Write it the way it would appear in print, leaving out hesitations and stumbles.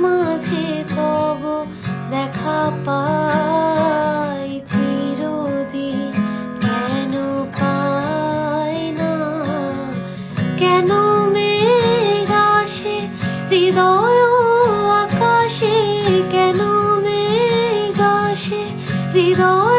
মাঝে তব দেখা পাই চিরদিন, কেন পাই না? কেন মেঘ আসে হৃদয় আকাশে, কেন মেঘ আসে হৃদয়